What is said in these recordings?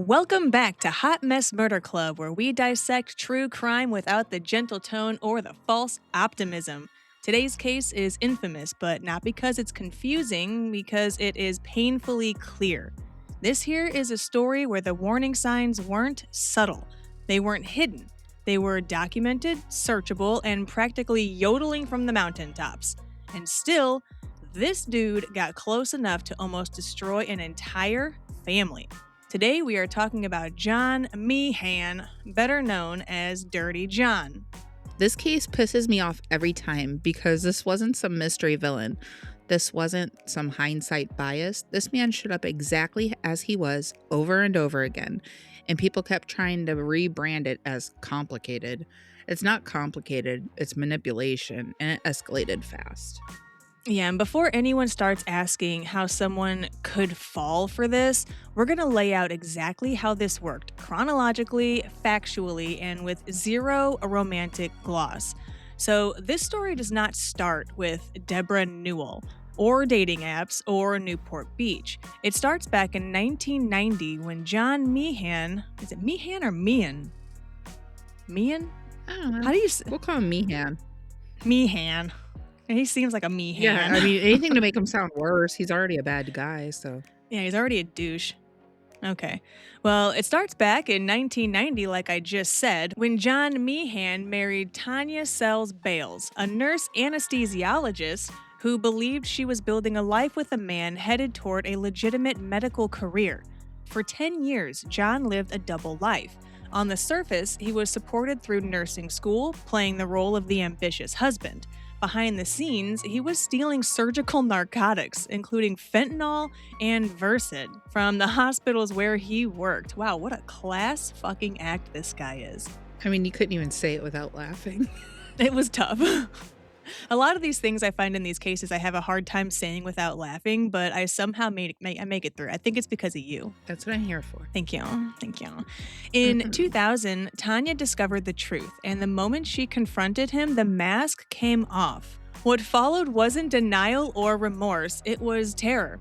Welcome back to Hot Mess Murder Club, where we dissect true crime without the gentle tone or the false optimism. Today's case is infamous, but not because it's confusing, because it is painfully clear. This here is a story where the warning signs weren't subtle, they weren't hidden. They were documented, searchable, and practically yodeling from the mountaintops. And still, this dude got close enough to almost destroy an entire family. Today we are talking about John Meehan, better known as Dirty John. This case pisses me off every time because this wasn't some mystery villain. This wasn't some hindsight bias. This man showed up exactly as he was over and over again, and people kept trying to rebrand it as complicated. It's not complicated, it's manipulation, and it escalated fast. Yeah, and before anyone starts asking how someone could fall for this, we're going to lay out exactly how this worked chronologically, factually, and with zero romantic gloss. So, this story does not start with Deborah Newell, or dating apps, or Newport Beach. It starts back in 1990 when John Meehan, is it Meehan or Meehan? Meehan? I don't know. How do you say? We'll call him Meehan. Meehan. He seems like a Meehan. Yeah, I mean, anything to make him sound worse. He's already a bad guy, so. Yeah, he's already a douche. Okay. Well, it starts back in 1990, like I just said, when John Meehan married Tanya Sells Bales, a nurse anesthesiologist who believed she was building a life with a man headed toward a legitimate medical career. For 10 years, John lived a double life. On the surface, he was supported through nursing school, playing the role of the ambitious husband. Behind the scenes, he was stealing surgical narcotics, including fentanyl and Versed, from the hospitals where he worked. Wow, what a class fucking act this guy is. I mean, you couldn't even say it without laughing. It was tough. A lot of these things I find in these cases I have a hard time saying without laughing, but I somehow make it through. I think it's because of you. That's what I'm here for. Thank you. Thank you. In 2000, Tanya discovered the truth, and the moment she confronted him, the mask came off. What followed wasn't denial or remorse, it was terror.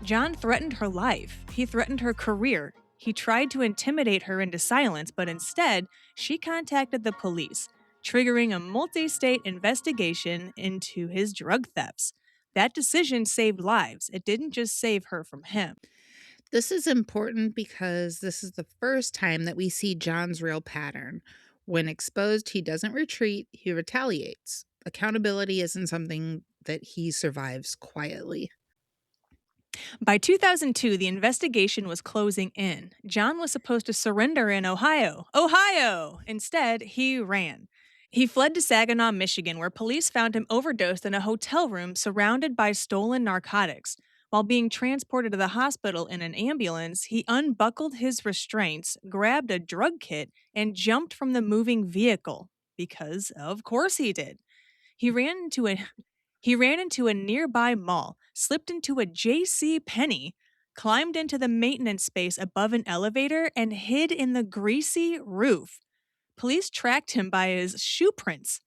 John threatened her life. He threatened her career. He tried to intimidate her into silence, but instead, she contacted the police, triggering a multi-state investigation into his drug thefts. That decision saved lives. It didn't just save her from him. This is important because this is the first time that we see John's real pattern. When exposed, he doesn't retreat, he retaliates. Accountability isn't something that he survives quietly. By 2002, the investigation was closing in. John was supposed to surrender in Ohio. Ohio! Instead, he ran. He fled to Saginaw, Michigan, where police found him overdosed in a hotel room surrounded by stolen narcotics. While being transported to the hospital in an ambulance, he unbuckled his restraints, grabbed a drug kit, and jumped from the moving vehicle. Because, of course, he did. He ran into a he ran into a nearby mall, slipped into a J.C. Penney, climbed into the maintenance space above an elevator, and hid in the greasy roof. Police tracked him by his shoe prints.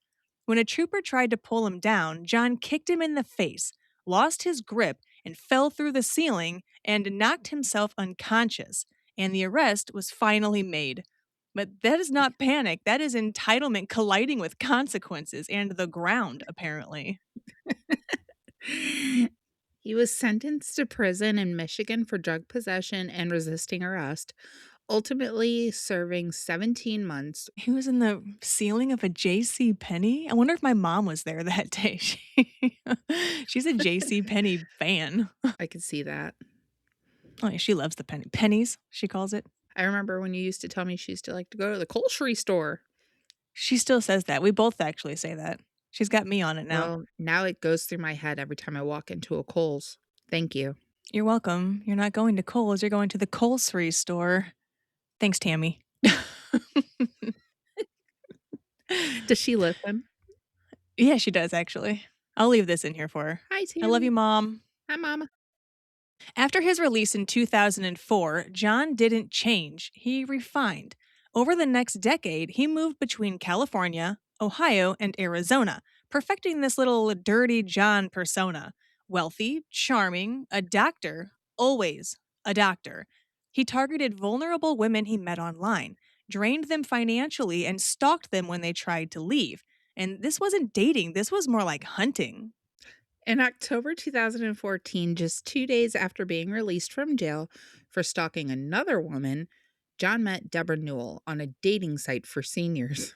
When a trooper tried to pull him down, John kicked him in the face, lost his grip, and fell through the ceiling and knocked himself unconscious. And the arrest was finally made. But that is not panic. That is entitlement colliding with consequences and the ground, apparently. He was sentenced to prison in Michigan for drug possession and resisting arrest, ultimately serving 17 months. He was in the ceiling of a J.C. Penney. I wonder if my mom was there that day. She's a J.C. Penney fan. I could see that. Oh, yeah, she loves the pennies, she calls it. I remember when you used to tell me she used to like to go to the grocery store. She still says that. We both actually say that. She's got me on it now. Well, now it goes through my head every time I walk into a Kohl's. Thank you. You're welcome. You're not going to Kohl's. You're going to the Kohl's store. Thanks, Tammy. Does she listen? Yeah, she does, actually. I'll leave this in here for her. Hi, Tammy. I love you, Mom. Hi, Mama. After his release in 2004, John didn't change. He refined. Over the next decade, he moved between California, Ohio, and Arizona, perfecting this little dirty John persona. Wealthy, charming, a doctor, always a doctor. He targeted vulnerable women he met online, drained them financially, and stalked them when they tried to leave. And this wasn't dating, this was more like hunting. In October 2014, just 2 days after being released from jail for stalking another woman, John met Deborah Newell on a dating site for seniors.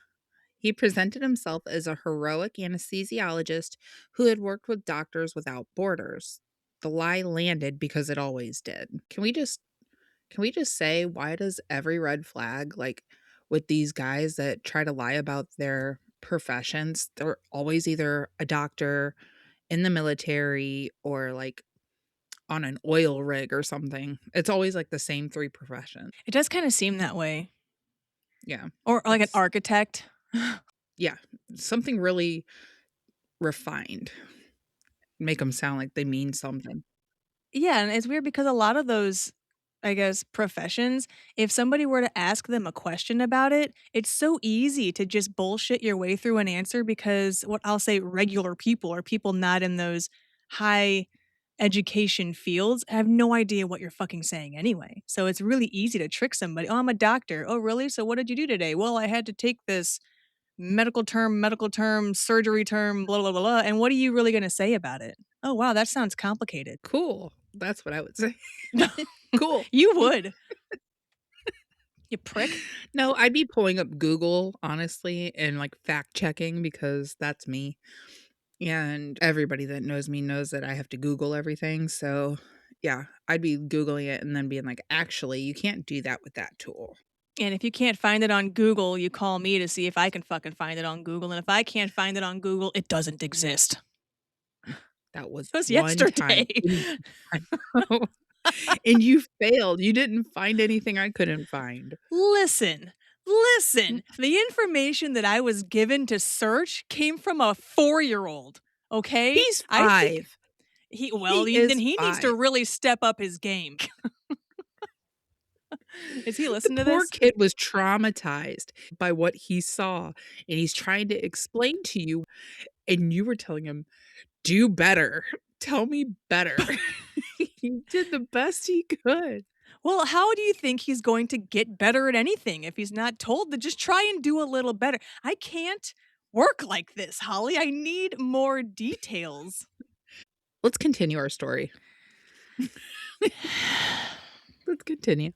He presented himself as a heroic anesthesiologist who had worked with Doctors Without Borders. The lie landed because it always did. Can we just say, why does every red flag, like with these guys that try to lie about their professions, they're always either a doctor, in the military, or like on an oil rig or something. It's always like the same three professions. It does kind of seem that way. Yeah. Or like an It's architect. yeah, something really refined. Make them sound like they mean something. Yeah, and it's weird because a lot of those, I guess, professions, if somebody were to ask them a question about it, it's so easy to just bullshit your way through an answer because what I'll say regular people or people not in those high education fields have no idea what you're fucking saying anyway. So it's really easy to trick somebody. Oh, I'm a doctor. Oh, really? So what did you do today? Well, I had to take this medical term, surgery term, blah, blah, blah, blah. And what are you really going to say about it? Oh, wow, that sounds complicated. Cool. That's what I would say. Cool. You would, you prick. No, I'd be pulling up Google, honestly, and like fact checking because that's me. And everybody that knows me knows that I have to Google everything. So, yeah, I'd be Googling it and then being like, actually, you can't do that with that tool. And if you can't find it on Google, you call me to see if I can fucking find it on Google. And if I can't find it on Google, it doesn't exist. That was It was one yesterday. time. I know. And you failed. You didn't find anything I couldn't find. Listen, listen. The information that I was given to search came from a 4-year-old. Okay? He's I think 5. well, He then is he needs to 5. really step up his game. Is he The listening to poor this? kid was traumatized by what he saw, and he's trying to explain to you, and you were telling him, "Do better. Tell me better." He did the best he could. Well, how do you think he's going to get better at anything if he's not told to just try and do a little better? I can't work like this, Holly. I need more details. Let's continue our story. Let's continue.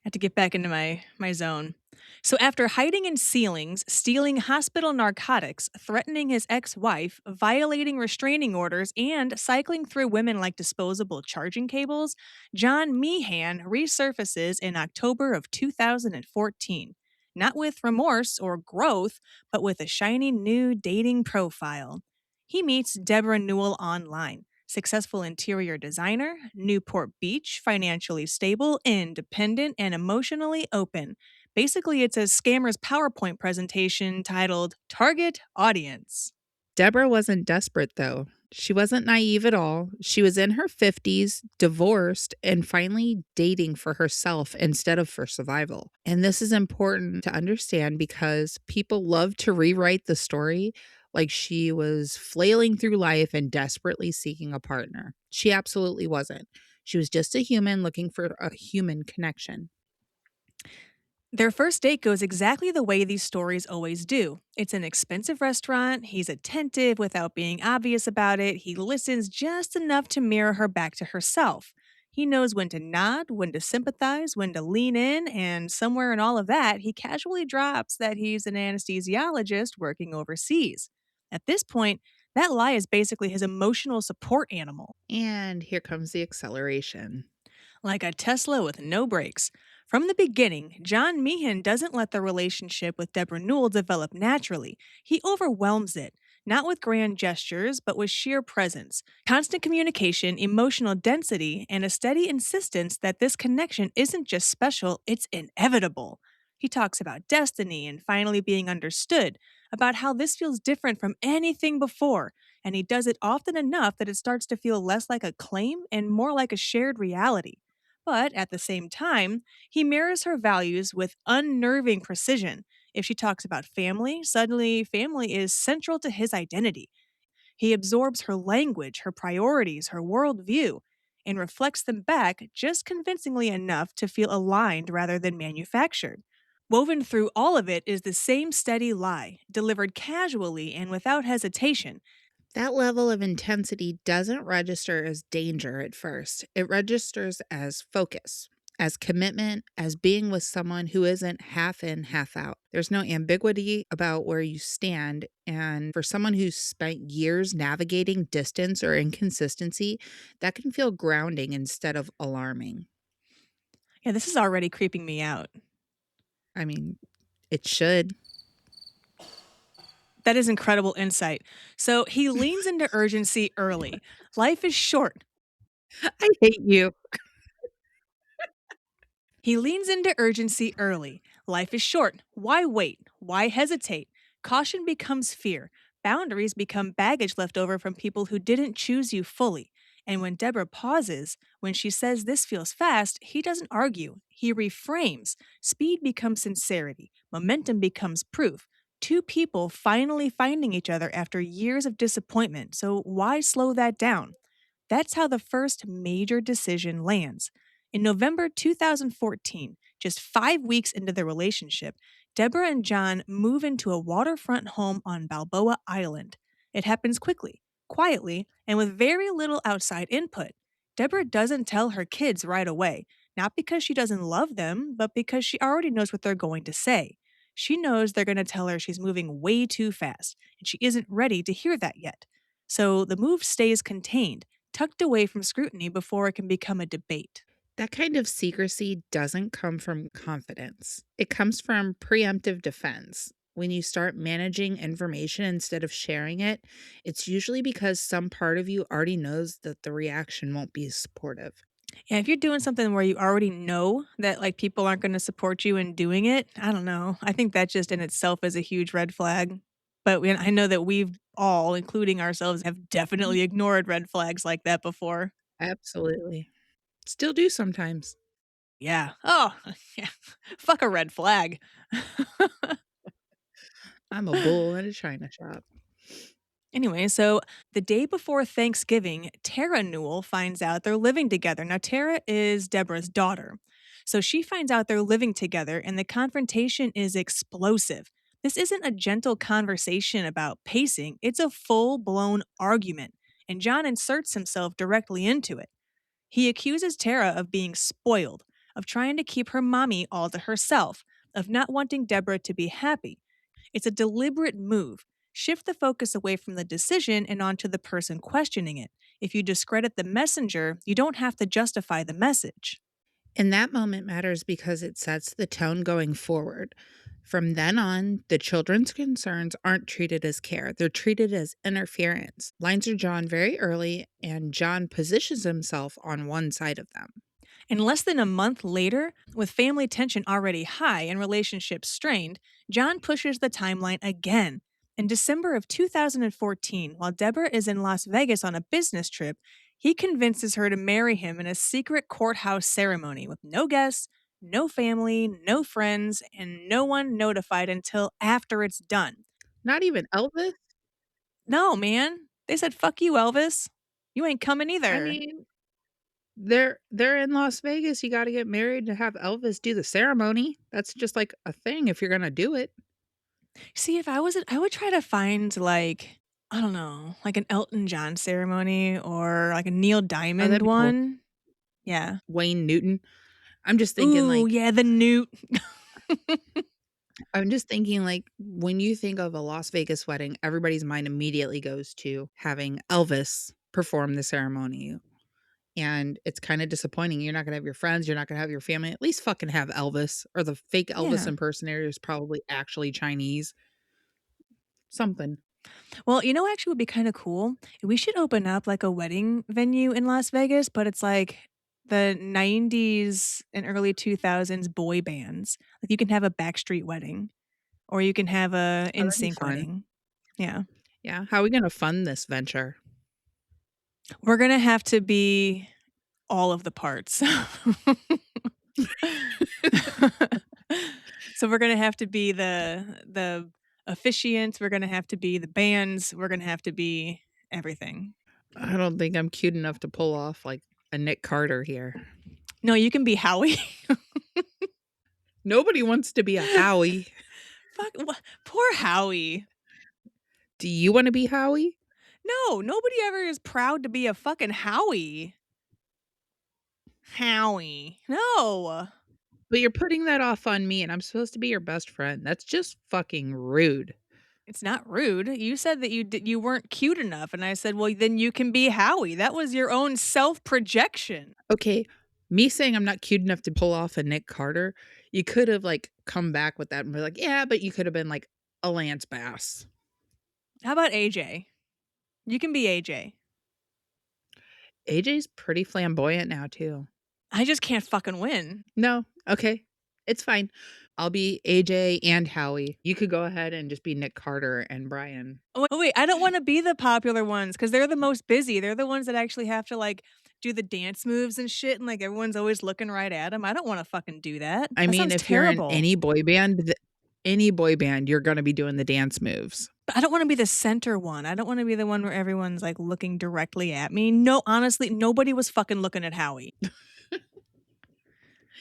Had to get back into my zone. So after hiding in ceilings, stealing hospital narcotics, threatening his ex-wife, violating restraining orders, and cycling through women like disposable charging cables, John Meehan resurfaces in October of 2014. Not with remorse or growth, but with a shiny new dating profile. He meets Deborah Newell online, successful interior designer, Newport Beach, financially stable, independent, and emotionally open. Basically, it's a scammer's PowerPoint presentation titled Target Audience. Deborah wasn't desperate, though. She wasn't naive at all. She was in her 50s, divorced, and finally dating for herself instead of for survival. And this is important to understand because people love to rewrite the story like she was flailing through life and desperately seeking a partner. She absolutely wasn't. She was just a human looking for a human connection. Their first date goes exactly the way these stories always do. It's an expensive restaurant, he's attentive without being obvious about it, he listens just enough to mirror her back to herself. He knows when to nod, when to sympathize, when to lean in, and somewhere in all of that, he casually drops that he's an anesthesiologist working overseas. At this point, that lie is basically his emotional support animal. And here comes the acceleration. Like a Tesla with no brakes. From the beginning, John Meehan doesn't let the relationship with Deborah Newell develop naturally. He overwhelms it, not with grand gestures, but with sheer presence, constant communication, emotional density, and a steady insistence that this connection isn't just special, it's inevitable. He talks about destiny and finally being understood, about how this feels different from anything before, and he does it often enough that it starts to feel less like a claim and more like a shared reality. But at the same time, he mirrors her values with unnerving precision. If she talks about family, suddenly family is central to his identity. He absorbs her language, her priorities, her worldview. and reflects them back just convincingly enough to feel aligned rather than manufactured. Woven through all of it is the same steady lie, delivered casually and without hesitation. That level of intensity doesn't register as danger at first. It registers as focus, as commitment, as being with someone who isn't half in, half out. There's no ambiguity about where you stand. And for someone who's spent years navigating distance or inconsistency, that can feel grounding instead of alarming. Yeah, this is already creeping me out. I mean, it should. That is incredible insight. So he leans into urgency early. Life is short. I hate you. He leans into urgency early. Life is short. Why wait? Why hesitate? Caution becomes fear. Boundaries become baggage left over from people who didn't choose you fully. And when Deborah pauses, when she says this feels fast, he doesn't argue. He reframes. Speed becomes sincerity. Momentum becomes proof. Two people finally finding each other after years of disappointment. So why slow that down? That's how the first major decision lands. In November 2014, just 5 weeks into their relationship, Deborah and John move into a waterfront home on Balboa Island. It happens quickly, quietly, and with very little outside input. Deborah doesn't tell her kids right away, not because she doesn't love them, but because she already knows what they're going to say. She knows they're going to tell her she's moving way too fast, and she isn't ready to hear that yet. So the move stays contained, tucked away from scrutiny before it can become a debate. That kind of secrecy doesn't come from confidence. It comes from preemptive defense. When you start managing information instead of sharing it, it's usually because some part of you already knows that the reaction won't be supportive. Yeah, if you're doing something where you already know that like people aren't going to support you in doing it, I don't know. I think that just in itself is a huge red flag. But I know that we've all, including ourselves, have Mhm. definitely ignored red flags like that before. Absolutely. Still do sometimes. Yeah. Oh, yeah. Fuck a red flag. I'm a bull in a china shop. Anyway, so the day before Thanksgiving, Tara Newell finds out they're living together. Now, Tara is Deborah's daughter. So she finds out they're living together, and the confrontation is explosive. This isn't a gentle conversation about pacing, it's a full blown argument. And John inserts himself directly into it. He accuses Tara of being spoiled, of trying to keep her mommy all to herself, of not wanting Deborah to be happy. It's a deliberate move. Shift the focus away from the decision and onto the person questioning it. If you discredit the messenger, you don't have to justify the message. And that moment matters because it sets the tone going forward. From then on, the children's concerns aren't treated as care, they're treated as interference. Lines are drawn very early, and John positions himself on one side of them. And less than a month later, with family tension already high and relationships strained, John pushes the timeline again. In December of 2014, while Deborah is in Las Vegas on a business trip, he convinces her to marry him in a secret courthouse ceremony with no guests, no family, no friends, and no one notified until after it's done. Not even Elvis? No, man. They said, fuck you, Elvis. You ain't coming I either. mean, they're in Las Vegas, you gotta get married to have Elvis do the ceremony. That's just like a thing if you're gonna do it. See, if I was, I would try to find like, I don't know, like an Elton John ceremony or like a Neil Oh, Diamond that'd be cool. one. Yeah. Wayne Newton. I'm just thinking Ooh, like yeah, the newt. I'm just thinking, like, when you think of a Las Vegas wedding, everybody's mind immediately goes to having Elvis perform the ceremony, and it's kinda disappointing. You're not gonna have your friends, you're not gonna have your family. At least fucking have Elvis, or the fake Elvis Yeah. impersonator is probably actually Chinese. Something. Well, you know, actually would be kind of cool. We should open up like a wedding venue in Las Vegas, but it's like the 90s and early 2000s boy bands. Like you can have a Backstreet wedding or you can have a Oh, that'd be NSYNC fun. wedding. Yeah. Yeah, how are we gonna fund this venture? We're going to have to be all of the parts. So we're gonna have to be the officiants, we're gonna have to be the bands, we're gonna have to be everything. I don't think I'm cute enough to pull off, like, a Nick Carter here. No, you can be Howie. Nobody wants to be a Howie. Fuck, poor Howie. Do you want to be Howie? No, nobody ever is proud to be a fucking Howie. Howie. No. But you're putting that off on me, and I'm supposed to be your best friend. That's just fucking rude. It's not rude. You said that you weren't cute enough, and I said, "Well, then you can be Howie." That was your own self-projection. Okay, me saying I'm not cute enough to pull off a Nick Carter, you could have, like, come back with that and be like, "Yeah, but you could have been, like, a Lance Bass." How about AJ? You can be AJ. AJ's pretty flamboyant now too. I just can't fucking win. No, okay, it's fine. I'll be AJ and Howie. You could go ahead and just be Nick Carter and Brian. Oh, wait, I don't wanna be the popular ones because 'cause they're the most busy. They're the ones that actually have to, like, do the dance moves and shit, and, like, everyone's always looking right at them. I don't wanna fucking do that. I That mean, sounds if you're in terrible. any boy band, you're gonna be doing the dance moves. But I don't wanna be the center one. I don't wanna be the one where everyone's, like, looking directly at me. No, honestly, nobody was fucking looking at Howie.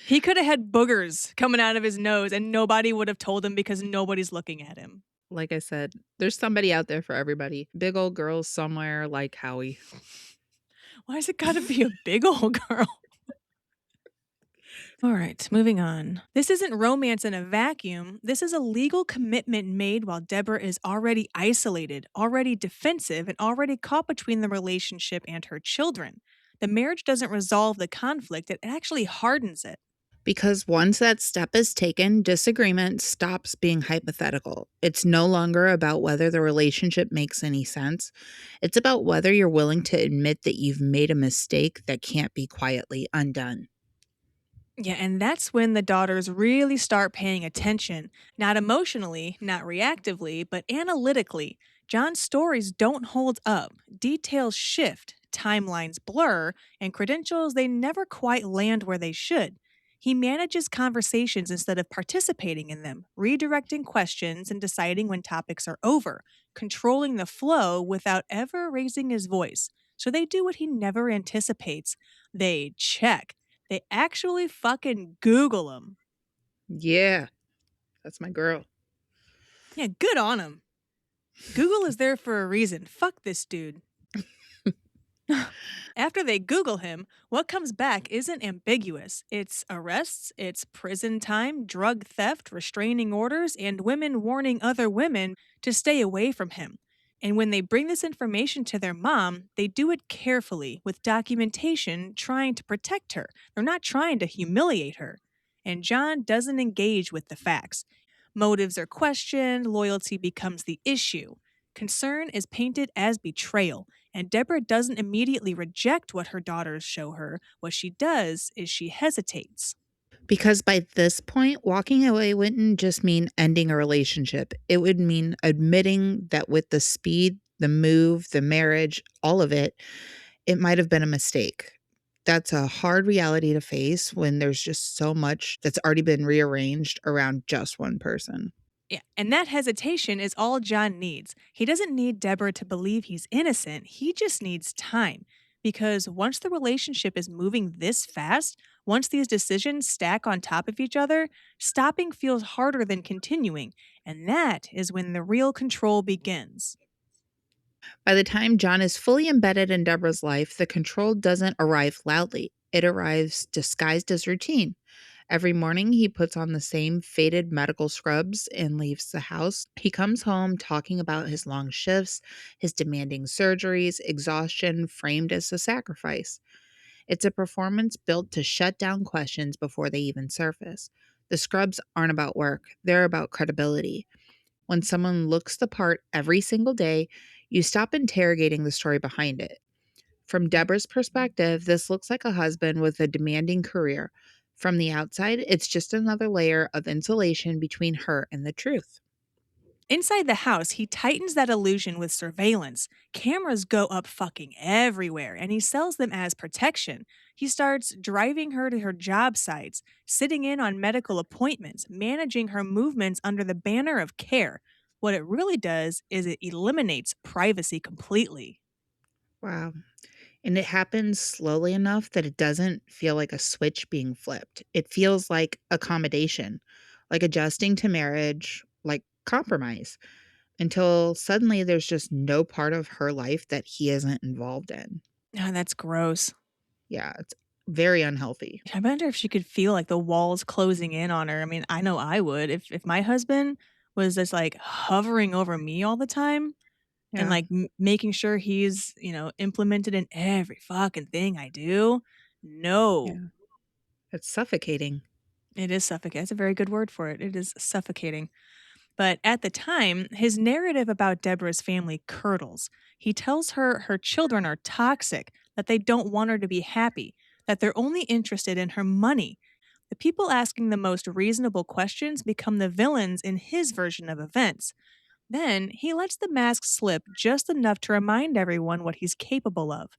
He coulda had boogers coming out of his nose, and nobody would have told him because nobody's looking at him. Like I said, there's somebody out there for everybody. Big old girls somewhere like Howie. Why's it gotta be a big old girl? All right, moving on. This isn't romance in a vacuum. This is a legal commitment made while Deborah is already isolated, already defensive, and already caught between the relationship and her children. The marriage doesn't resolve the conflict, it actually hardens it. Because once that step is taken, disagreement stops being hypothetical. It's no longer about whether the relationship makes any sense. It's about whether you're willing to admit that you've made a mistake that can't be quietly undone. Yeah, and that's when the daughters really start paying attention, not emotionally, not reactively, but analytically. John's stories don't hold up, details shift, timelines blur, and credentials they never quite land where they should. He manages conversations instead of participating in them, redirecting questions and deciding when topics are over, controlling the flow without ever raising his voice. So they do what he never anticipates. They check. They actually fucking Google him. Yeah, that's my girl. Yeah, good on him. Google is there for a reason. Fuck this dude. After they Google him, what comes back isn't ambiguous. It's arrests, it's prison time, drug theft, restraining orders, and women warning other women to stay away from him. And when they bring this information to their mom, they do it carefully with documentation trying to protect her. They're not trying to humiliate her. And John doesn't engage with the facts. Motives are questioned, loyalty becomes the issue. Concern is painted as betrayal, and Deborah doesn't immediately reject what her daughters show her. What she does is she hesitates. Because by this point, walking away wouldn't just mean ending a relationship. It would mean admitting that with the speed, the move, the marriage, all of it, it might have been a mistake. That's a hard reality to face when there's just so much that's already been rearranged around just one person. Yeah, and that hesitation is all John needs. He doesn't need Deborah to believe he's innocent, he just needs time. Because once the relationship is moving this fast, once these decisions stack on top of each other, stopping feels harder than continuing. And that is when the real control begins. By the time John is fully embedded in Deborah's life, the control doesn't arrive loudly. It arrives disguised as routine. Every morning, he puts on the same faded medical scrubs and leaves the house. He comes home talking about his long shifts, his demanding surgeries, exhaustion framed as a sacrifice. It's a performance built to shut down questions before they even surface. The scrubs aren't about work, they're about credibility. When someone looks the part every single day, you stop interrogating the story behind it. From Deborah's perspective, this looks like a husband with a demanding career. From the outside, it's just another layer of insulation between her and the truth. Inside the house, he tightens that illusion with surveillance. Cameras go up fucking everywhere, and he sells them as protection. He starts driving her to her job sites, sitting in on medical appointments, managing her movements under the banner of care. What it really does is it eliminates privacy completely. Wow. And it happens slowly enough that it doesn't feel like a switch being flipped. It feels like accommodation, like adjusting to marriage, like compromise, until suddenly there's just no part of her life that he isn't involved in. Ah, that's gross. Yeah, it's very unhealthy. I wonder if she could feel like the walls closing in on her. I mean, I know I would if my husband was just like hovering over me all the time and Yeah, like making sure he's, implemented in every fucking thing I do. No, yeah. It's suffocating. it is suffocating. That's a very good word for it. It is suffocating. But at the time, his narrative about Deborah's family curdles. He tells her her children are toxic, that they don't want her to be happy, that they're only interested in her money. The people asking the most reasonable questions become the villains in his version of events. Then he lets the mask slip just enough to remind everyone what he's capable of.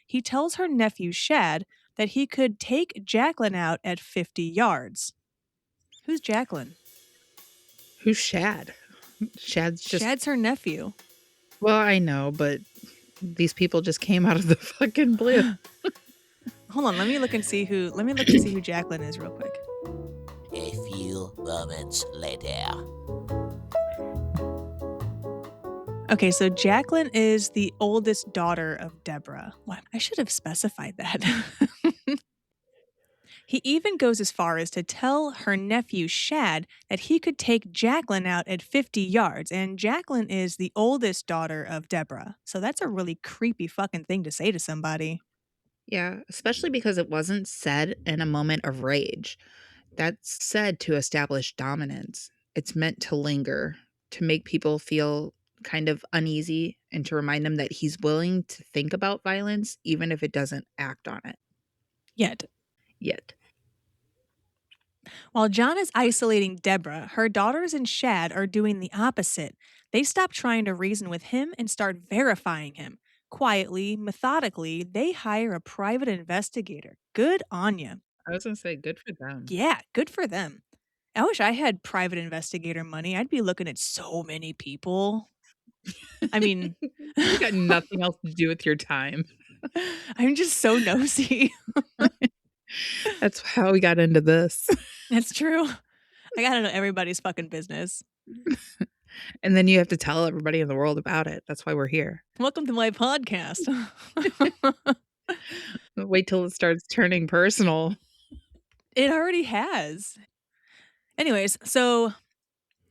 He tells her nephew Shad that he could take Jacqueline out at 50 yards. Who's Jacqueline? Who's Shad? Shad's just, Shad's her nephew. well, I know, but these people just came out of the fucking blue. Hold on, let me look and see who Jacqueline is real quick. A few moments later. Okay, so Jacqueline is the oldest daughter of Deborah. What? I should have specified that. He even goes as far as to tell her nephew Shad that he could take Jacqueline out at 50 yards, and Jacqueline is the oldest daughter of Deborah. So that's a really creepy fucking thing to say to somebody. Yeah, especially because it wasn't said in a moment of rage. That's said to establish dominance. It's meant to linger, to make people feel kind of uneasy, and to remind them that he's willing to think about violence even if it doesn't act on it Yet, yet. while John is isolating Deborah, her daughters and Shad are doing the opposite. They stop trying to reason with him and start verifying him. Quietly, methodically, they hire a private investigator. Good on you. I was gonna say good for them. Yeah, good for them. I wish I had private investigator money. I'd be looking at so many people. I mean, You got nothing else to do with your time. I'm just so nosy. That's how we got into this. It's true. I gotta know everybody's fucking business. And then you have to tell everybody in the world about it. That's why we're here. Welcome to my podcast. Wait till it starts turning personal. It already has. Anyways, so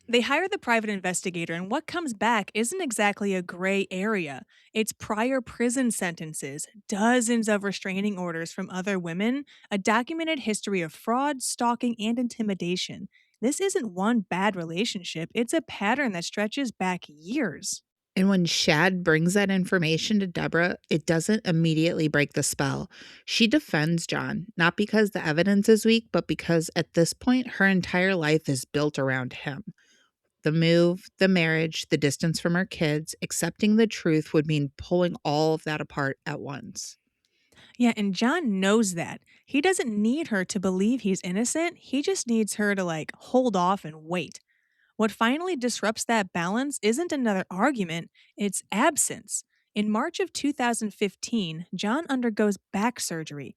they hire the private investigator, and what comes back isn't exactly a gray area. It's prior prison sentences, dozens of restraining orders from other women, a documented history of fraud, stalking, and intimidation. This isn't one bad relationship, it's a pattern that stretches back years. And when Shad brings that information to Deborah, it doesn't immediately break the spell. She defends John, not because the evidence is weak, but because at this point, her entire life is built around him. The move, the marriage, the distance from her kids, accepting the truth would mean pulling all of that apart at once. Yeah, and John knows that. He doesn't need her to believe he's innocent, he just needs her to like hold off and wait. What finally disrupts that balance isn't another argument, it's absence. In March of 2015, John undergoes back surgery.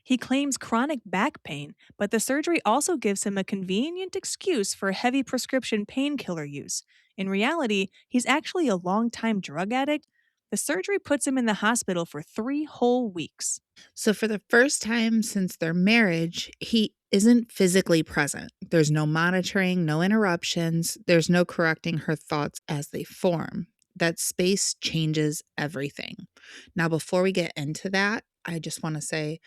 He claims chronic back pain, but the surgery also gives him a convenient excuse for heavy prescription painkiller use. In reality, he's actually a longtime drug addict. The surgery puts him in the hospital for 3 whole weeks. So, for the first time since their marriage, he isn't physically present. There's no monitoring, no interruptions, there's no correcting her thoughts as they form. That space changes everything. Now, before we get into that, I just want to say,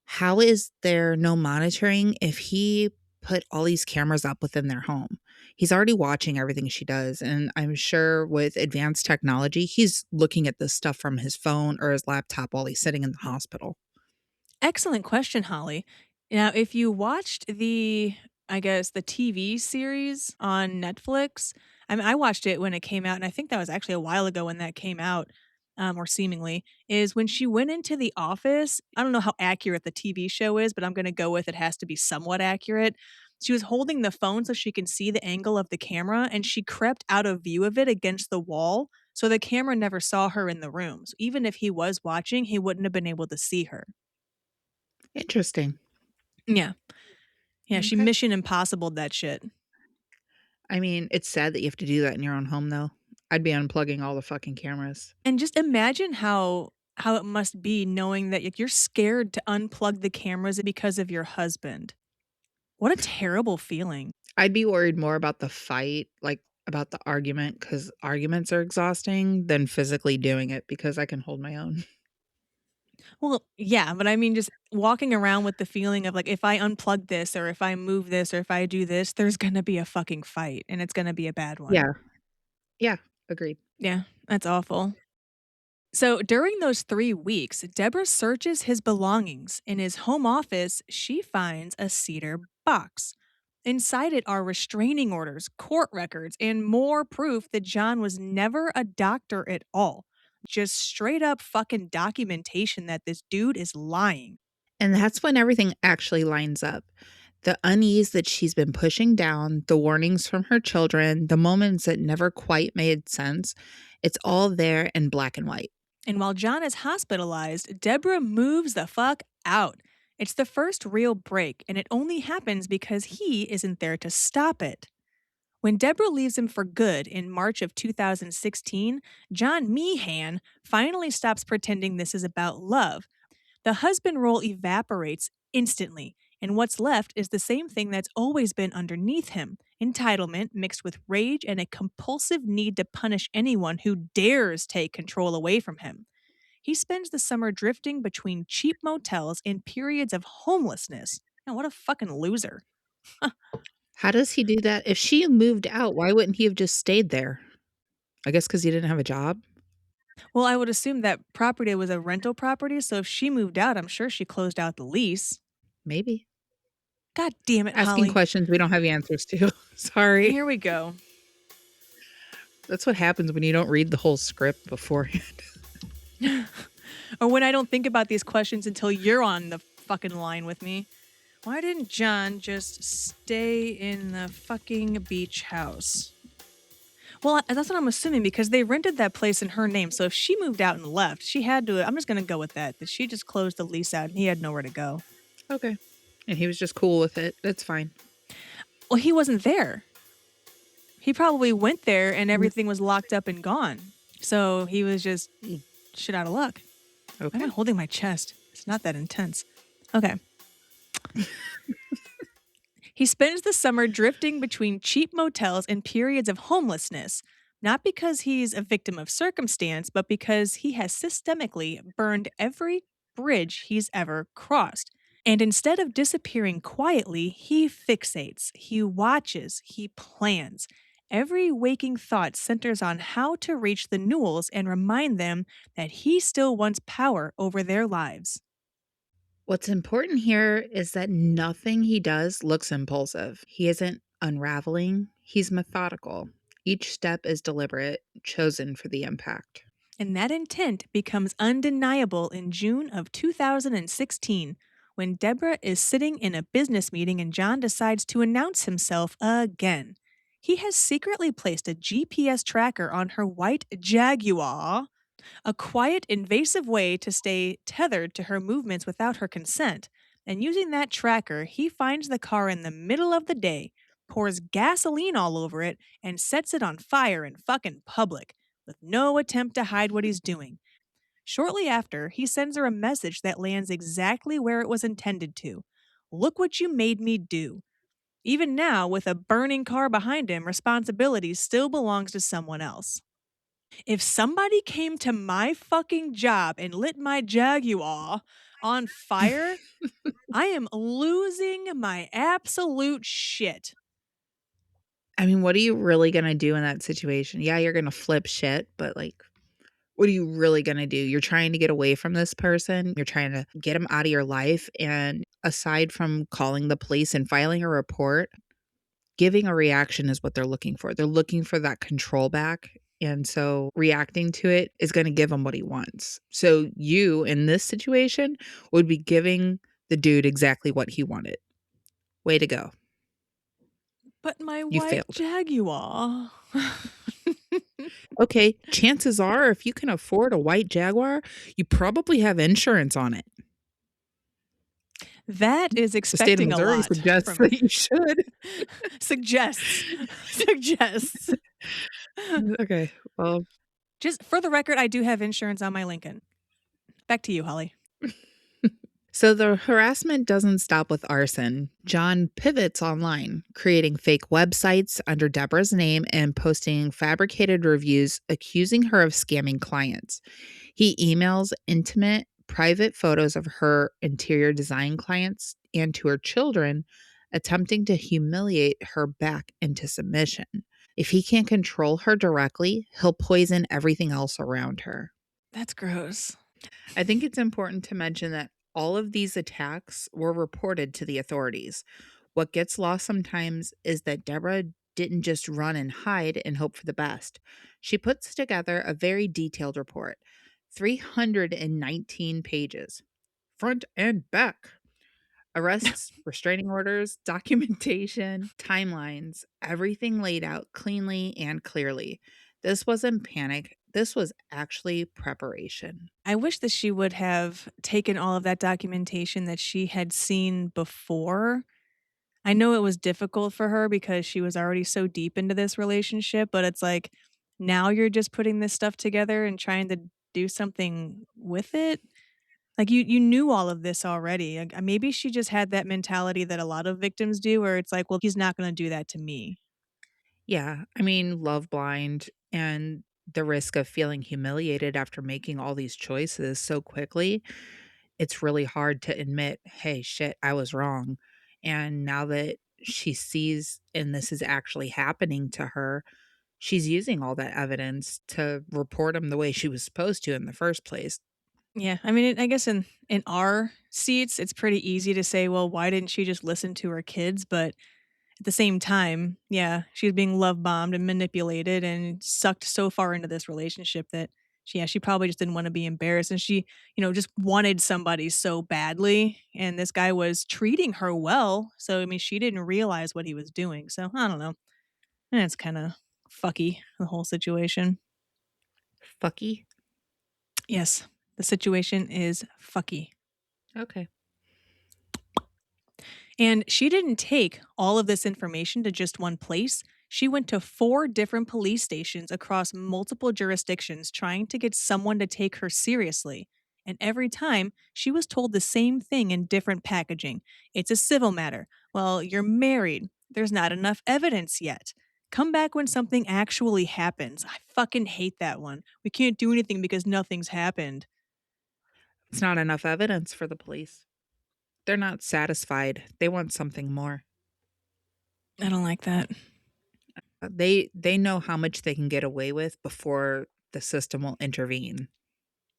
how is there no monitoring if he put all these cameras up within their home? He's already watching everything she does. And I'm sure with advanced technology, he's looking at this stuff from his phone or his laptop while he's sitting in the hospital. Excellent question, Holly. Now, if you watched I guess, the TV series on Netflix, I mean, I watched it when it came out, and I think that was actually a while ago when that came out, or seemingly, is when she went into the office. I don't know how accurate the TV show is, but I'm going to go with it has to be somewhat accurate. She was holding the phone so she can see the angle of the camera, and she crept out of view of it against the wall So the camera never saw her in the room. So even if he was watching, he wouldn't have been able to see her. Interesting. Yeah. Yeah, she Okay. Mission Impossible that shit. I mean, it's sad that you have to do that in your own home, though. I'd be unplugging all the fucking cameras. And just imagine how it must be knowing that like, you're scared to unplug the cameras because of your husband. What a terrible feeling. I'd be worried more about the fight, like, about the argument, because arguments are exhausting than physically doing it because I can hold my own. Well, yeah, but I mean, just walking around with the feeling of like, if I unplug this or if I move this or if I do this, there's gonna be a fucking fight and it's gonna be a bad one. Yeah. Yeah. Agreed. Yeah, that's awful. So during those 3 weeks, Deborah searches his belongings. In his home office, she finds a cedar box. Inside it are restraining orders, court records, and more proof that John was never a doctor at all. Just straight up fucking documentation that this dude is lying. And that's when everything actually lines up. The unease that she's been pushing down, the warnings from her children, the moments that never quite made sense, it's all there in black and white. And while John is hospitalized, Deborah moves the fuck out. It's the first real break, and it only happens because he isn't there to stop it. When Deborah leaves him for good in March of 2016, John Meehan finally stops pretending this is about love. The husband role evaporates instantly, and what's left is the same thing that's always been underneath him: entitlement mixed with rage and a compulsive need to punish anyone who dares take control away from him. He spends the summer drifting between cheap motels and periods of homelessness. And what a fucking loser. How does he do that? If she moved out, why wouldn't he have just stayed there? I guess because he didn't have a job? Well, I would assume that property was a rental property, so if she moved out, I'm sure she closed out the lease. Maybe. God damn it, Asking Holly. questions we don't have answers to. Sorry. Here we go. That's what happens when you don't read the whole script beforehand. Or when I don't think about these questions until you're on the fucking line with me. Why didn't John just stay in the fucking beach house? Well, that's what I'm assuming because they rented that place in her name. So if she moved out and left, she had to. I'm just going to go with that. That she just closed the lease out and he had nowhere to go. Okay. And he was just cool with it. That's fine. Well, he wasn't there. He probably went there and everything was locked up and gone. So he was just shit out of luck. Why am I Okay. holding my chest? It's not that intense. Okay. He spends the summer drifting between cheap motels and periods of homelessness, not because he's a victim of circumstance, but because he has systemically burned every bridge he's ever crossed. And instead of disappearing quietly, he fixates, he watches, he plans. Every waking thought centers on how to reach the Newells and remind them that he still wants power over their lives. What's important here is that nothing he does looks impulsive. He isn't unraveling, he's methodical. Each step is deliberate, chosen for the impact. And that intent becomes undeniable in June of 2016 when Deborah is sitting in a business meeting and John decides to announce himself again. He has secretly placed a GPS tracker on her white Jaguar, a quiet, invasive way to stay tethered to her movements without her consent. And using that tracker, he finds the car in the middle of the day, pours gasoline all over it, and sets it on fire in fucking public, with no attempt to hide what he's doing. Shortly after, he sends her a message that lands exactly where it was intended to. Look what you made me do. Even now, with a burning car behind him, responsibility still belongs to someone else. If somebody came to my fucking job and lit my Jaguar on fire, I am losing my absolute shit. I mean, what are you really going to do in that situation? Yeah, you're going to flip shit, but like, what are you really going to do? You're trying to get away from this person. You're trying to get him out of your life. And aside from calling the police and filing a report, giving a reaction is what they're looking for. They're looking for that control back. And so reacting to it is going to give him what he wants. So you, in this situation, would be giving the dude exactly what he wanted. Way to go. But my You white failed. Jaguar. Okay, chances are if you can afford a white Jaguar, you probably have insurance on it. That is The state of expecting a Missouri lot suggests from that you should. suggests. Suggests. Okay, well, Just for the record, I do have insurance on my Lincoln. Back to you, Holly. so the harassment doesn't stop with arson. John pivots online, creating fake websites under Deborah's name and posting fabricated reviews accusing her of scamming clients. He emails intimate, private photos of her interior design clients and to her children, attempting to humiliate her back into submission. If he can't control her directly, he'll poison everything else around her. That's gross. I think it's important to mention that all of these attacks were reported to the authorities. What gets lost sometimes is that Deborah didn't just run and hide and hope for the best. She puts together a very detailed report, 319 pages, front and back. Arrests, restraining orders, documentation, timelines, everything laid out cleanly and clearly. This wasn't panic, this was actually preparation. I wish that she would have taken all of that documentation that she had seen before. I know it was difficult for her because she was already so deep into this relationship, but it's like now you're just putting this stuff together and trying to do something with it. Like you knew all of this already. Like, maybe she just had that mentality that a lot of victims do where it's like, well, he's not going to do that to me. Yeah, I mean, love blind and the risk of feeling humiliated after making all these choices so quickly, it's really hard to admit, hey, shit, I was wrong. And now that she sees and this is actually happening to her, she's using all that evidence to report him the way she was supposed to in the first place. Yeah, I mean, I guess in our seats, it's pretty easy to say, well, why didn't she just listen to her kids? But at the same time, yeah, she was being love bombed and manipulated and sucked so far into this relationship that she probably just didn't want to be embarrassed and she, just wanted somebody so badly and this guy was treating her well. So I mean, she didn't realize what he was doing. So I don't know. It's kind of fucky the whole situation. Fucky. Yes, the situation is fucky. Okay. And she didn't take all of this information to just one place. She went to 4 different police stations across multiple jurisdictions trying to get someone to take her seriously. And every time, she was told the same thing in different packaging. It's a civil matter. Well, you're married. There's not enough evidence yet. Come back when something actually happens. I fucking hate that one. We can't do anything because nothing's happened. It's not enough evidence for the police. They're not satisfied. They want something more. I don't like that. They know how much they can get away with before the system will intervene.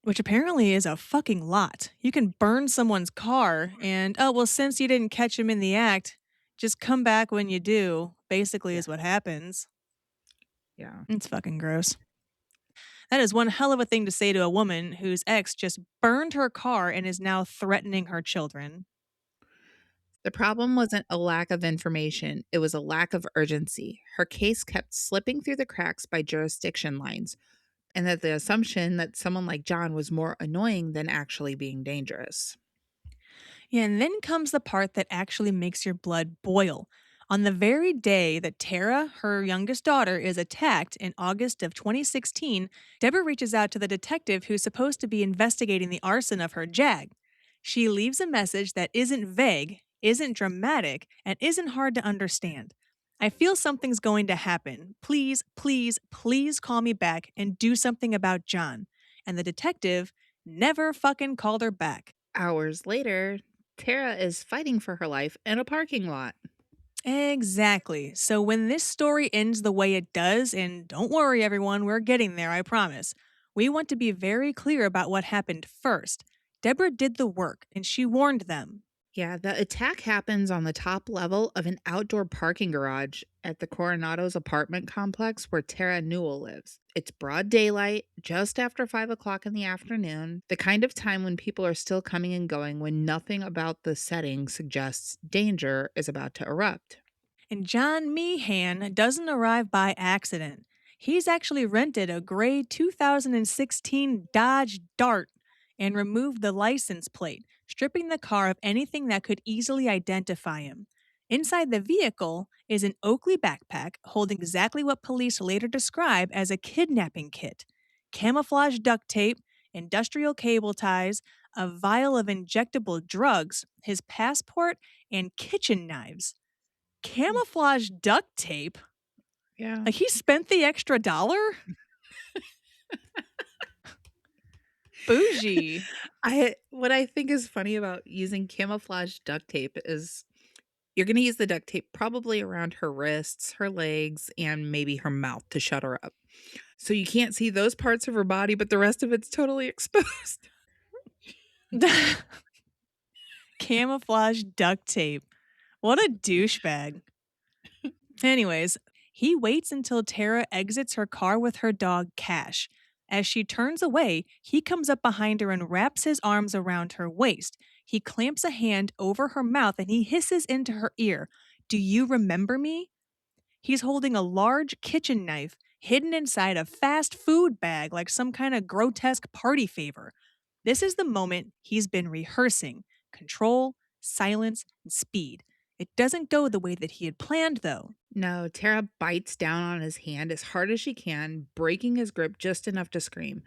Which apparently is a fucking lot. You can burn someone's car and, oh, well, since you didn't catch him in the act, just come back when you do, basically, Yeah. is what happens. Yeah. It's fucking gross. That is one hell of a thing to say to a woman whose ex just burned her car and is now threatening her children. The problem wasn't a lack of information, it was a lack of urgency. Her case kept slipping through the cracks by jurisdiction lines, and that the assumption that someone like John was more annoying than actually being dangerous. Yeah, and then comes the part that actually makes your blood boil. On the very day that Tara, her youngest daughter, is attacked in August of 2016, Deborah reaches out to the detective who's supposed to be investigating the arson of her Jag. She leaves a message that isn't vague, isn't dramatic, and isn't hard to understand. I feel something's going to happen. Please, please, please call me back and do something about John. And the detective never fucking called her back. Hours later, Tara is fighting for her life in a parking lot. Exactly. So when this story ends the way it does, and don't worry, everyone, we're getting there, I promise, we want to be very clear about what happened first. Deborah did the work, and she warned them. Yeah, the attack happens on the top level of an outdoor parking garage at the Coronado's apartment complex where Tara Newell lives. It's broad daylight, just after 5 o'clock in the afternoon, the kind of time when people are still coming and going when nothing about the setting suggests danger is about to erupt. And John Meehan doesn't arrive by accident. He's actually rented a gray 2016 Dodge Dart and removed the license plate, stripping the car of anything that could easily identify him. Inside the vehicle is an Oakley backpack holding exactly what police later describe as a kidnapping kit: camouflage duct tape, industrial cable ties, a vial of injectable drugs, his passport, and kitchen knives. Camouflage duct tape? Yeah. Like he spent the extra dollar? Bougie. What I think is funny about using camouflage duct tape is you're going to use the duct tape probably around her wrists, her legs, and maybe her mouth to shut her up. So you can't see those parts of her body, but the rest of it's totally exposed. Camouflage duct tape. What a douchebag. Anyways, he waits until Tara exits her car with her dog Cash. As she turns away, he comes up behind her and wraps his arms around her waist. He clamps a hand over her mouth and he hisses into her ear, "Do you remember me?" He's holding a large kitchen knife hidden inside a fast food bag like some kind of grotesque party favor. This is the moment he's been rehearsing: control, silence, and speed. It doesn't go the way that he had planned, though. No, Tara bites down on his hand as hard as she can, breaking his grip just enough to scream.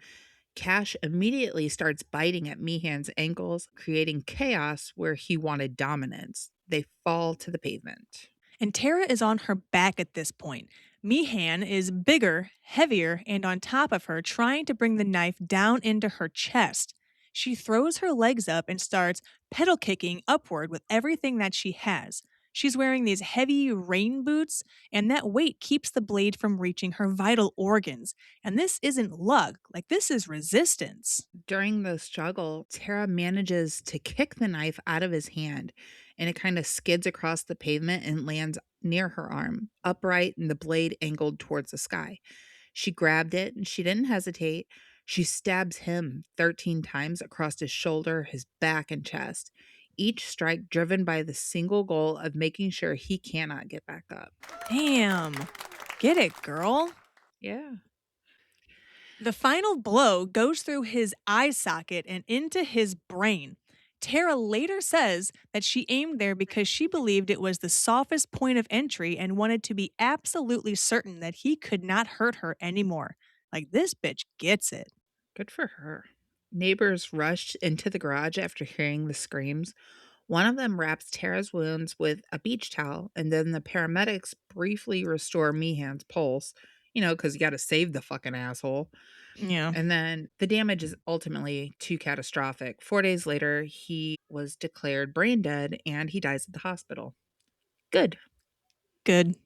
Cash immediately starts biting at Meehan's ankles, creating chaos where he wanted dominance. They fall to the pavement. And Tara is on her back at this point. Meehan is bigger, heavier, and on top of her, trying to bring the knife down into her chest. She throws her legs up and starts pedal kicking upward with everything that she has. She's wearing these heavy rain boots, and that weight keeps the blade from reaching her vital organs. And this isn't luck, like, this is resistance. During the struggle, Tara manages to kick the knife out of his hand, and it kind of skids across the pavement and lands near her arm, upright and the blade angled towards the sky. She grabbed it and she didn't hesitate. She stabs him 13 times across his shoulder, his back, and chest, each strike driven by the single goal of making sure he cannot get back up. Damn. Get it, girl. Yeah. The final blow goes through his eye socket and into his brain. Tara later says that she aimed there because she believed it was the softest point of entry and wanted to be absolutely certain that he could not hurt her anymore. Like, this bitch gets it. Good for her. Neighbors rushed into the garage after hearing the screams. One of them wraps Tara's wounds with a beach towel, and then the paramedics briefly restore Meehan's pulse, because you got to save the fucking asshole. Yeah, And then the damage is ultimately too catastrophic. 4 days later, he was declared brain dead and he dies at the hospital. Good. good.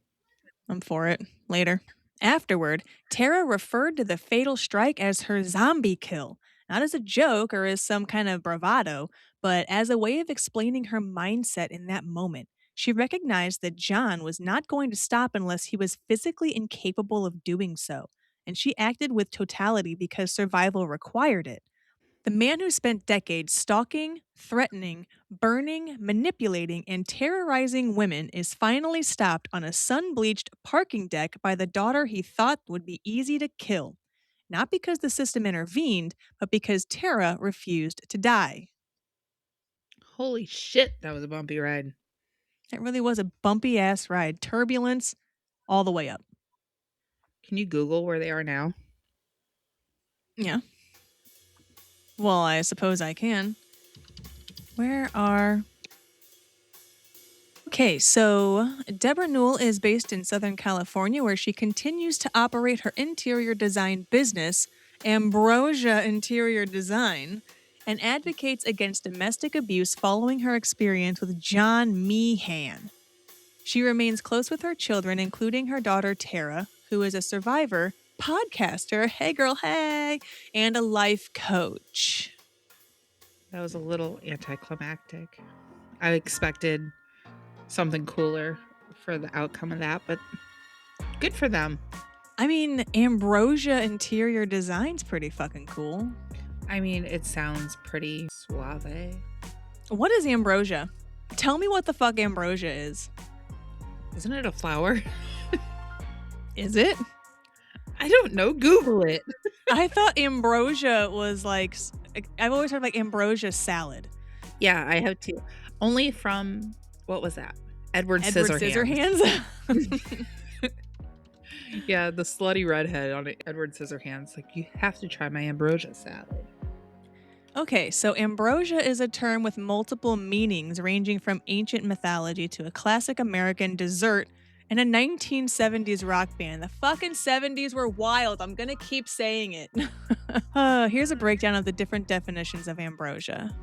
I'm for it. Later. Afterward, Tara referred to the fatal strike as her zombie kill, not as a joke or as some kind of bravado, but as a way of explaining her mindset in that moment. She recognized that John was not going to stop unless he was physically incapable of doing so, and she acted with totality because survival required it. The man who spent decades stalking, threatening, burning, manipulating, and terrorizing women is finally stopped on a sun bleached parking deck by the daughter he thought would be easy to kill. Not because the system intervened, but because Tara refused to die. Holy shit, that was a bumpy ride. It really was a bumpy ass ride. Turbulence all the way up. Can you Google where they are now? Yeah. Well, I suppose I can. Where are. Okay, so Deborah Newell is based in Southern California, where she continues to operate her interior design business, Ambrosia Interior Design, and advocates against domestic abuse following her experience with John Meehan. She remains close with her children, including her daughter Tara, who is a survivor, podcaster, hey girl, hey, and a life coach. That was a little anticlimactic. I expected something cooler for the outcome of that, but good for them. I mean, Ambrosia Interior Design's pretty fucking cool. I mean, it sounds pretty suave. What is ambrosia? Tell me what the fuck ambrosia is. Isn't it a flower? Is it? I don't know. Google it. I thought ambrosia was like, I've always heard like ambrosia salad. Yeah, I have too. Only from, what was that? Edward Edward Scissorhands. Scissorhands. Yeah, the slutty redhead on Edward Scissorhands. Like, you have to try my ambrosia salad. Okay, so ambrosia is a term with multiple meanings ranging from ancient mythology to a classic American dessert and a 1970s rock band. The fucking 70s were wild. I'm gonna keep saying it. Here's a breakdown of the different definitions of ambrosia.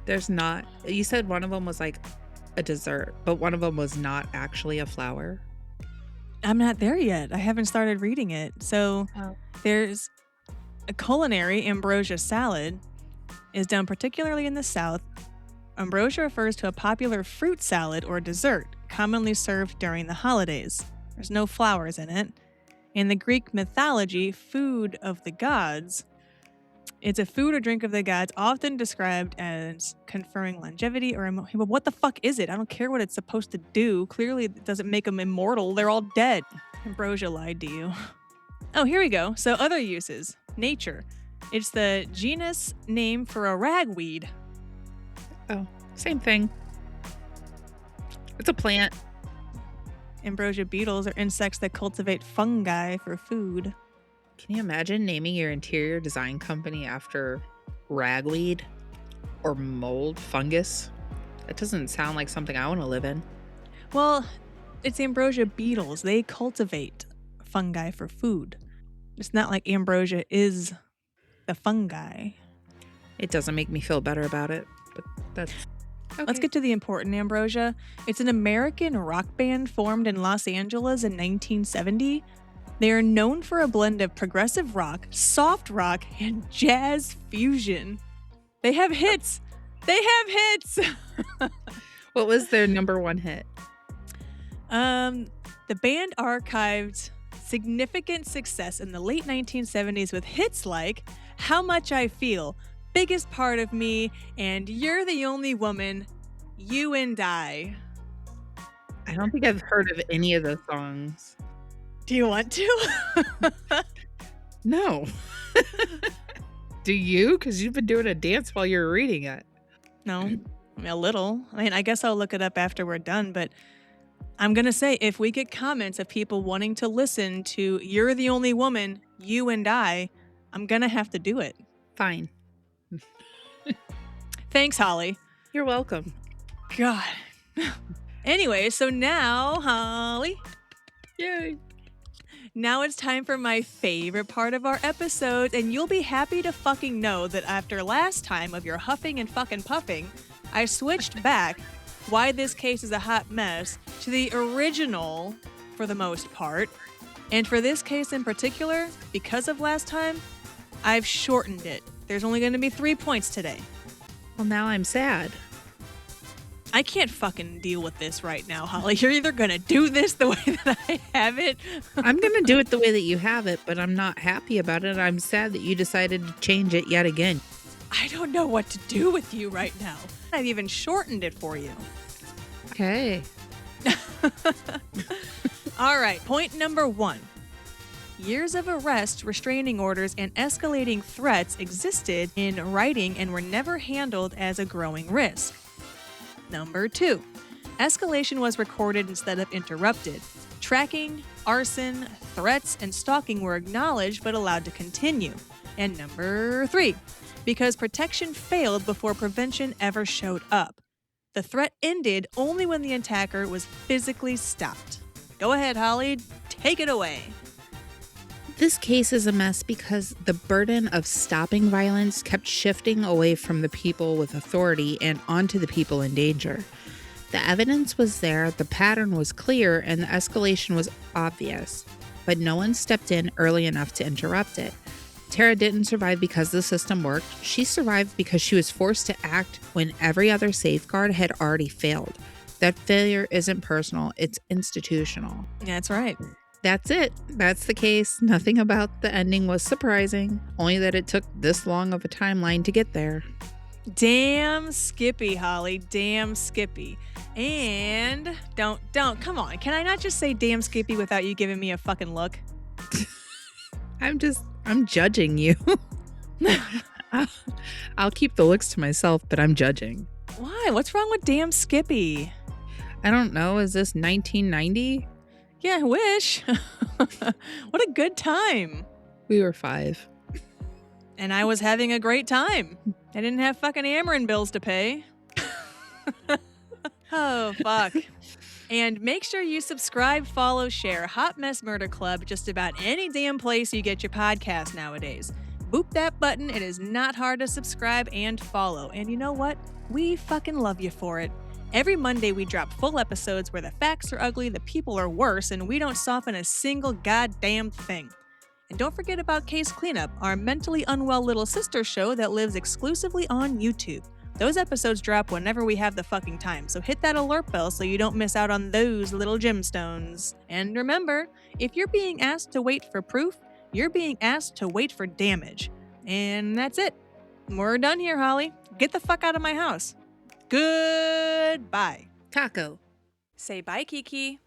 There's not, you said one of them was like a dessert, but one of them was not actually a flower. I'm not there yet. I haven't started reading it. So there's a culinary ambrosia salad is done particularly in the South. Ambrosia refers to a popular fruit salad or dessert commonly served during the holidays. There's no flowers in it. In the Greek mythology, food of the gods, it's a food or drink of the gods often described as conferring longevity or but what the fuck is it? I don't care what it's supposed to do. Clearly it doesn't make them immortal. They're all dead. Ambrosia lied to you. Oh, here we go. So other uses. Nature. It's the genus name for a ragweed. Oh, same thing. It's a plant. Ambrosia beetles are insects that cultivate fungi for food. Can you imagine naming your interior design company after ragweed or mold fungus? That doesn't sound like something I want to live in. Well, it's ambrosia beetles. They cultivate fungi for food. It's not like ambrosia is the fungi. It doesn't make me feel better about it, but that's okay. Let's get to the important ambrosia. It's an American rock band formed in Los Angeles in 1970. They are known for a blend of progressive rock, soft rock, and jazz fusion. They have hits. What was their number one hit? The band archived significant success in the late 1970s with hits like How Much I Feel, Biggest Part of Me, and You're the Only Woman, You and I. I don't think I've heard of any of those songs. Do you want to? No. Do you? Because you've been doing a dance while you're reading it. No, I mean, a little. I mean, I guess I'll look it up after we're done, but I'm going to say if we get comments of people wanting to listen to You're the Only Woman, You and I, I'm going to have to do it. Fine. Thanks, Holly. You're welcome. God. Anyway, so now, Holly. Yay. Now it's time for my favorite part of our episode, and you'll be happy to fucking know that after last time of your huffing and fucking puffing, I switched back Why This Case is a Hot Mess to the original for the most part. And for this case in particular, because of last time, I've shortened it. There's only going to be 3 points today. Well, now I'm sad. I can't fucking deal with this right now, Holly. You're either going to do this the way that I have it. I'm going to do it the way that you have it, but I'm not happy about it. I'm sad that you decided to change it yet again. I don't know what to do with you right now. I've even shortened it for you. Okay. All right, point number 1. Years of arrest, restraining orders, and escalating threats existed in writing and were never handled as a growing risk. Number 2. Escalation was recorded instead of interrupted. Tracking, arson, threats, and stalking were acknowledged but allowed to continue. And number 3. Because protection failed before prevention ever showed up. The threat ended only when the attacker was physically stopped. Go ahead, Holly. Take it away. This case is a mess because the burden of stopping violence kept shifting away from the people with authority and onto the people in danger. The evidence was there, the pattern was clear, and the escalation was obvious, but no one stepped in early enough to interrupt it. Tara didn't survive because the system worked. She survived because she was forced to act when every other safeguard had already failed. That failure isn't personal, it's institutional. That's right. That's it. That's the case. Nothing about the ending was surprising, only that it took this long of a timeline to get there. Damn Skippy, Holly. Damn Skippy. And don't, come on. Can I not just say damn Skippy without you giving me a fucking look? I'm judging you. I'll keep the looks to myself, but I'm judging. Why? What's wrong with damn Skippy? I don't know. Is this 1990? Yeah, I wish. What a good time. We were 5. And I was having a great time. I didn't have fucking Ameren bills to pay. Oh, fuck. And make sure you subscribe, follow, share Hot Mess Murder Club just about any damn place you get your podcast nowadays. Boop that button. It is not hard to subscribe and follow. And you know what? We fucking love you for it. Every Monday we drop full episodes where the facts are ugly, the people are worse, and we don't soften a single goddamn thing. And don't forget about Case Cleanup, our mentally unwell little sister show that lives exclusively on YouTube. Those episodes drop whenever we have the fucking time, so hit that alert bell so you don't miss out on those little gemstones. And remember, if you're being asked to wait for proof, you're being asked to wait for damage. And that's it. We're done here, Holly. Get the fuck out of my house. Goodbye. Taco. Say bye, Kiki.